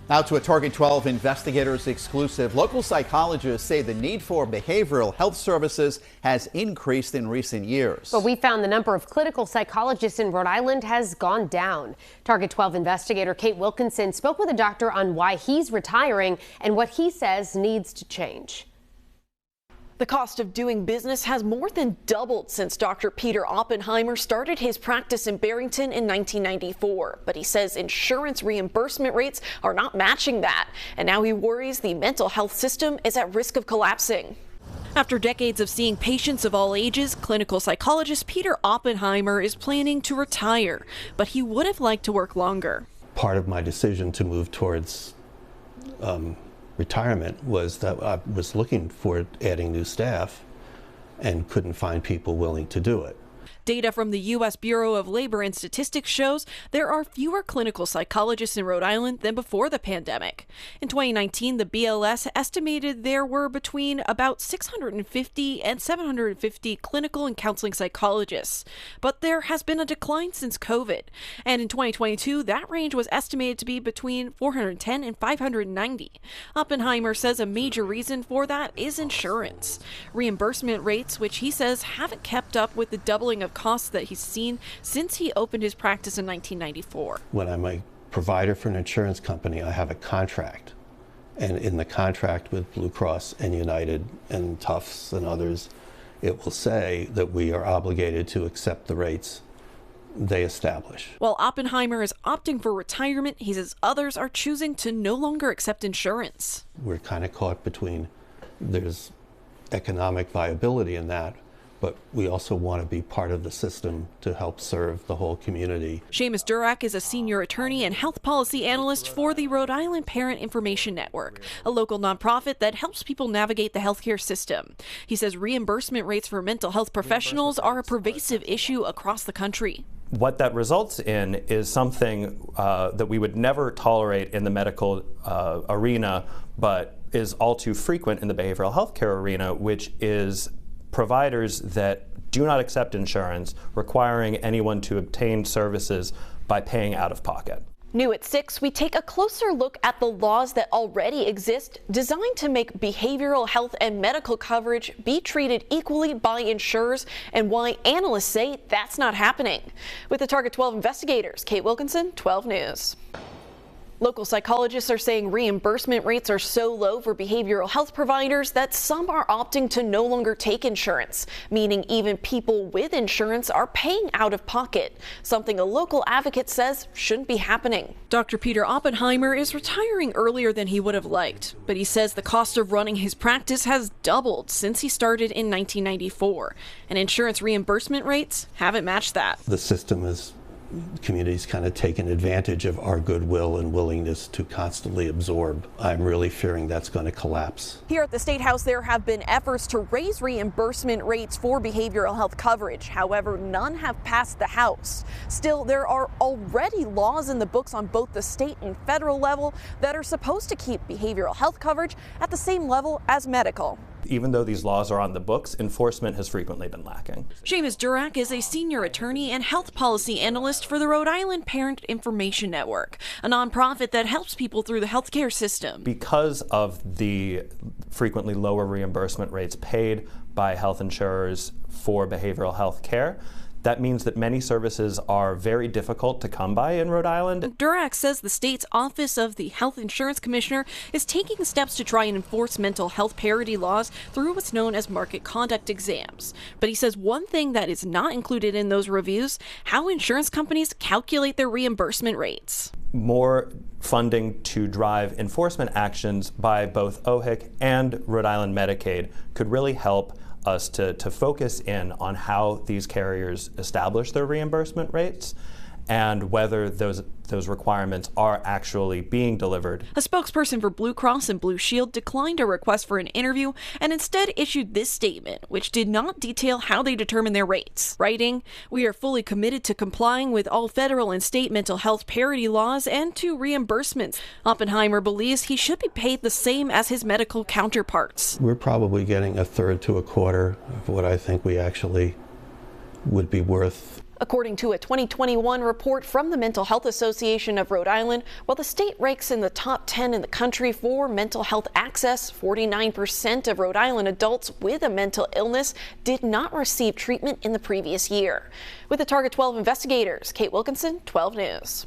Now to a Target 12 Investigators exclusive. Local psychologists say the need for behavioral health services has increased in recent years. But we found the number of clinical psychologists in Rhode Island has gone down. Target 12 investigator Kate Wilkinson spoke with a doctor on why he's retiring and what he says needs to change. The cost of doing business has more than doubled since Dr. Peter Oppenheimer started his practice in Barrington in 1994. But he says insurance reimbursement rates are not matching that. And now he worries the mental health system is at risk of collapsing. After decades of seeing patients of all ages, clinical psychologist Peter Oppenheimer is planning to retire. But he would have liked to work longer. Part of my decision to move towards retirement was that I was looking for adding new staff and couldn't find people willing to do it. Data from the U.S. Bureau of Labor and Statistics shows there are fewer clinical psychologists in Rhode Island than before the pandemic. In 2019, the BLS estimated there were between about 650 and 750 clinical and counseling psychologists. But there has been a decline since COVID. And in 2022, that range was estimated to be between 410 and 590. Oppenheimer says a major reason for that is insurance. Reimbursement rates, which he says haven't kept up with the doubling of costs that he's seen since he opened his practice in 1994. When I'm a provider for an insurance company, I have a contract. And in the contract with Blue Cross and United and Tufts and others, it will say that we are obligated to accept the rates they establish. While Oppenheimer is opting for retirement, he says others are choosing to no longer accept insurance. We're kind of caught between there's economic viability in that, but we also want to be part of the system to help serve the whole community. Seamus Durak is a senior attorney and health policy analyst for the Rhode Island Parent Information Network, a local nonprofit that helps people navigate the healthcare system. He says reimbursement rates for mental health professionals are a pervasive issue across the country. What that results in is something that we would never tolerate in the medical arena, but is all too frequent in the behavioral health care arena, which is providers that do not accept insurance, requiring anyone to obtain services by paying out of pocket. New at 6, we take a closer look at the laws that already exist designed to make behavioral health and medical coverage be treated equally by insurers and why analysts say that's not happening. With the Target 12 investigators, Kate Wilkinson, 12 News. Local psychologists are saying reimbursement rates are so low for behavioral health providers that some are opting to no longer take insurance, meaning even people with insurance are paying out of pocket, something a local advocate says shouldn't be happening. Dr. Peter Oppenheimer is retiring earlier than he would have liked, but he says the cost of running his practice has doubled since he started in 1994, and insurance reimbursement rates haven't matched that. The system is communities kind of taken advantage of our goodwill and willingness to constantly absorb. I'm really fearing that's going to collapse. Here at the State House, there have been efforts to raise reimbursement rates for behavioral health coverage. However, none have passed the House. Still, there are already laws in the books on both the state and federal level that are supposed to keep behavioral health coverage at the same level as medical. Even though these laws are on the books, enforcement has frequently been lacking. Seamus Durak is a senior attorney and health policy analyst for the Rhode Island Parent Information Network, a nonprofit that helps people through the healthcare system. Because of the frequently lower reimbursement rates paid by health insurers for behavioral health care, that means that many services are very difficult to come by in Rhode Island. Durak says the state's Office of the Health Insurance Commissioner is taking steps to try and enforce mental health parity laws through what's known as market conduct exams. But he says one thing that is not included in those reviews, how insurance companies calculate their reimbursement rates. More funding to drive enforcement actions by both OHIC and Rhode Island Medicaid could really help us to focus in on how these carriers establish their reimbursement rates and whether those requirements are actually being delivered. A spokesperson for Blue Cross and Blue Shield declined a request for an interview and instead issued this statement, which did not detail how they determine their rates. Writing, "We are fully committed to complying with all federal and state mental health parity laws and to reimbursements." Oppenheimer believes he should be paid the same as his medical counterparts. We're probably getting a third to a quarter of what I think we actually would be worth. According to a 2021 report from the Mental Health Association of Rhode Island, while the state ranks in the top 10 in the country for mental health access, 49% of Rhode Island adults with a mental illness did not receive treatment in the previous year. With the Target 12 investigators, Kate Wilkinson, 12 News.